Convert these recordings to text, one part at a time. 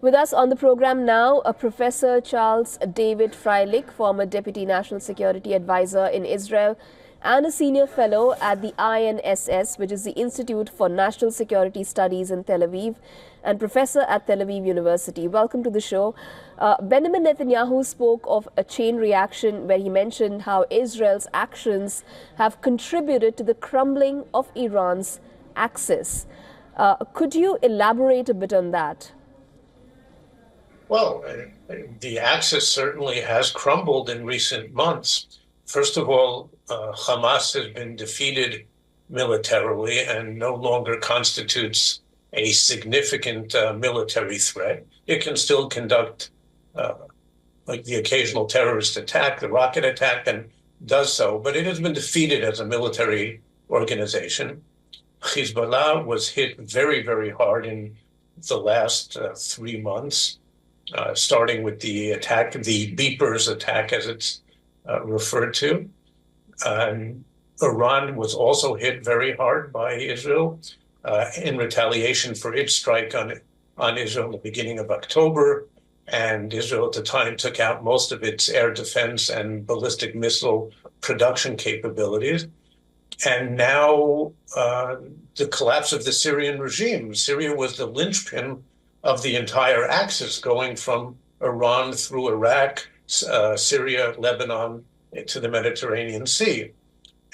With us on the program now, Professor Charles David Freilich, former Deputy National Security Advisor in Israel and a senior fellow at the INSS, which is the Institute for National Security Studies in Tel Aviv, and professor at Tel Aviv University. Welcome to the show. Benjamin Netanyahu spoke of a chain reaction where he mentioned how Israel's actions have contributed to the crumbling of Iran's axis. Could you elaborate a bit on that? Well, the axis certainly has crumbled in recent months. First of all, Hamas has been defeated militarily and no longer constitutes a significant military threat. It can still conduct like the occasional terrorist attack, the rocket attack, and does so, but it has been defeated as a military organization. Hezbollah was hit very, very hard in the last 3 months. Starting with the attack, the beepers attack, as it's referred to. Iran was also hit very hard by Israel in retaliation for its strike on Israel in the beginning of October. And Israel at the time took out most of its air defense and ballistic missile production capabilities. And now the collapse of the Syrian regime. Syria was the linchpin of the entire axis, going from Iran through Iraq, Syria, Lebanon, to the Mediterranean Sea.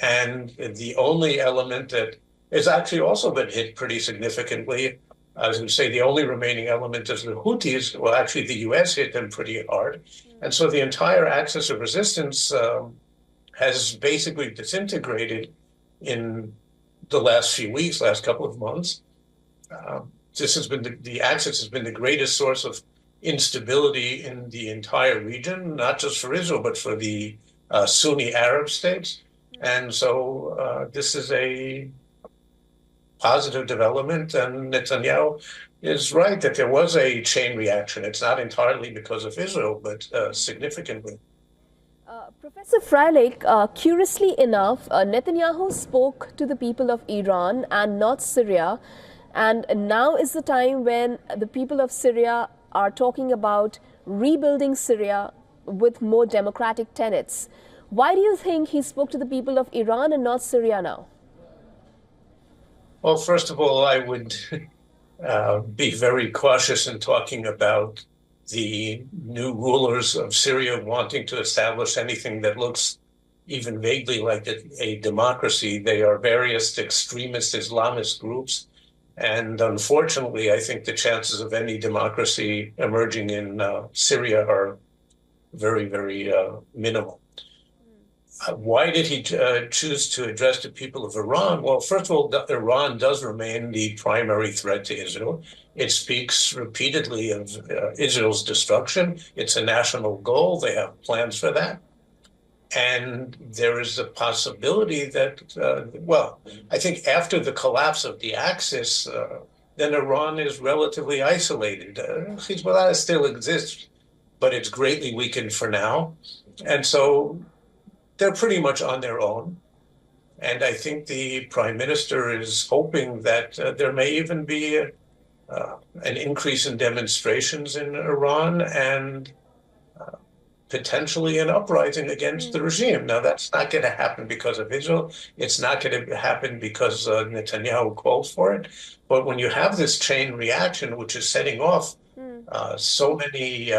And the only element that has actually also been hit pretty significantly, as we say, the only remaining element is the Houthis. Well, actually, the U.S. hit them pretty hard. And so the entire axis of resistance has basically disintegrated in the last few weeks, last couple of months. This has been the axis has been the greatest source of instability in the entire region, not just for Israel, but for the Sunni Arab states. And so this is a positive development. And Netanyahu is right that there was a chain reaction. It's not entirely because of Israel, but significantly. Professor Freilich, curiously enough, Netanyahu spoke to the people of Iran and not Syria. And now is the time when the people of Syria are talking about rebuilding Syria with more democratic tenets. Why do you think he spoke to the people of Iran and not Syria now? Well, first of all, I would be very cautious in talking about the new rulers of Syria wanting to establish anything that looks even vaguely like a democracy. They are various extremist Islamist groups. And unfortunately, I think the chances of any democracy emerging in Syria are very, very minimal. Why did he choose to address the people of Iran? Well, first of all, Iran does remain the primary threat to Israel. It speaks repeatedly of Israel's destruction. It's a national goal. They have plans for that. And there is a possibility that, I think after the collapse of the axis, then Iran is relatively isolated. Hezbollah still exists, but it's greatly weakened for now. And so they're pretty much on their own. And I think the prime minister is hoping that there may even be an increase in demonstrations in Iran and potentially an uprising against the regime. Now, that's not going to happen because of Israel. It's not going to happen because Netanyahu calls for it. But when you have this chain reaction, which is setting off so many,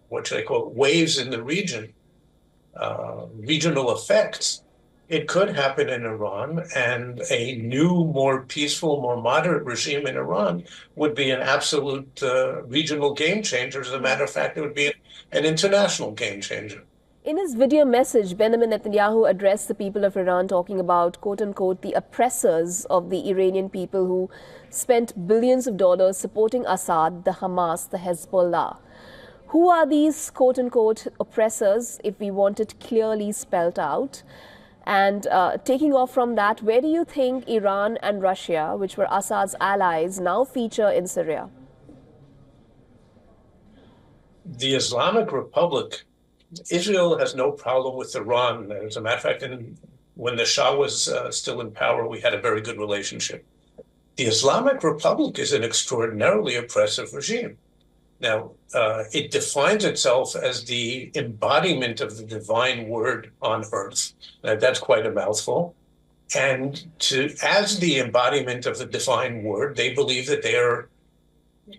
what should I call it, waves in the region, regional effects, it could happen in Iran, and a new, more peaceful, more moderate regime in Iran would be an absolute regional game changer. As a matter of fact, it would be an international game changer. In his video message, Benjamin Netanyahu addressed the people of Iran talking about, quote unquote, the oppressors of the Iranian people who spent billions of dollars supporting Assad, the Hamas, the Hezbollah. Who are these, quote unquote, oppressors, if we want it clearly spelled out? And taking off from that, where do you think Iran and Russia, which were Assad's allies, now feature in Syria? The Islamic Republic, Israel has no problem with Iran. As a matter of fact, when the Shah was still in power, we had a very good relationship. The Islamic Republic is an extraordinarily oppressive regime. Now, it defines itself as the embodiment of the divine word on earth. That's quite a mouthful. And as the embodiment of the divine word, they believe that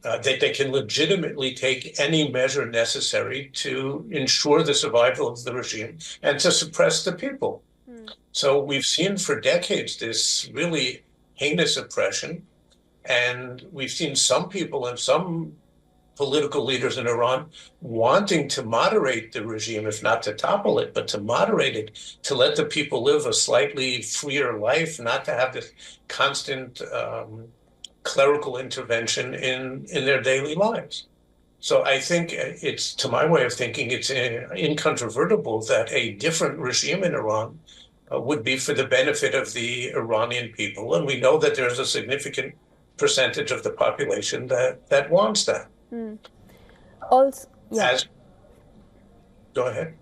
that they can legitimately take any measure necessary to ensure the survival of the regime and to suppress the people. So we've seen for decades this really heinous oppression, and we've seen some people and some political leaders in Iran wanting to moderate the regime, if not to topple it, but to moderate it, to let the people live a slightly freer life, not to have this constant clerical intervention in their daily lives. So I think it's, to my way of thinking, it's incontrovertible that a different regime in Iran would be for the benefit of the Iranian people. And we know that there's a significant percentage of the population that wants that. Also, yeah. Go ahead.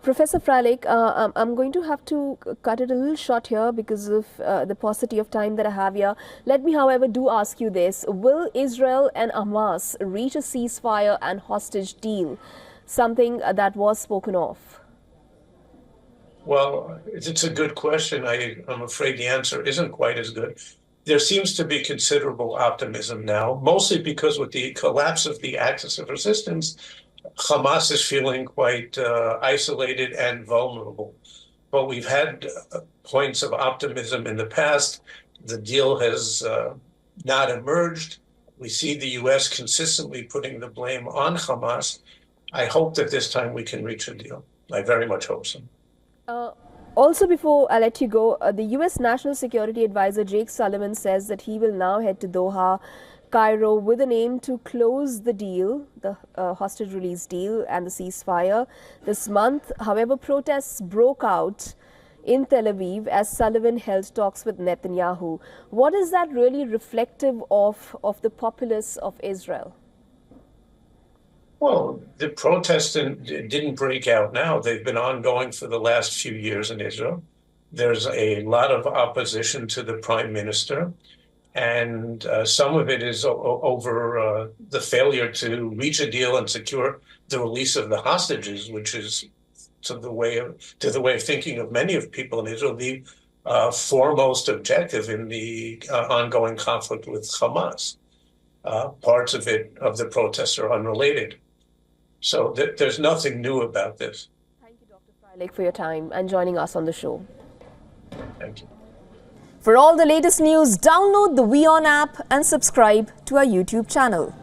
Professor Freilich, I'm going to have to cut it a little short here because of the paucity of time that I have here. Let me, however, do ask you this. Will Israel and Hamas reach a ceasefire and hostage deal, something that was spoken of? Well, it's a good question. I'm afraid the answer isn't quite as good. There seems to be considerable optimism now, mostly because with the collapse of the axis of resistance, Hamas is feeling quite isolated and vulnerable. But we've had points of optimism in the past. The deal has not emerged. We see the U.S. consistently putting the blame on Hamas. I hope that this time we can reach a deal. I very much hope so. Also, before I let you go, the U.S. National Security Advisor Jake Sullivan says that he will now head to Doha, Cairo, with an aim to close the deal, the hostage release deal and the ceasefire this month. However, protests broke out in Tel Aviv as Sullivan held talks with Netanyahu. What is that really reflective of the populace of Israel? Well, the protests didn't break out now. They've been ongoing for the last few years in Israel. There's a lot of opposition to the prime minister, and some of it is over the failure to reach a deal and secure the release of the hostages, which is, to the way of thinking of many of people in Israel, the foremost objective in the ongoing conflict with Hamas. Parts of the protests are unrelated. So there's nothing new about this. Thank you, Dr. Freilich, for your time and joining us on the show. Thank you. For all the latest news, download the WION app and subscribe to our YouTube channel.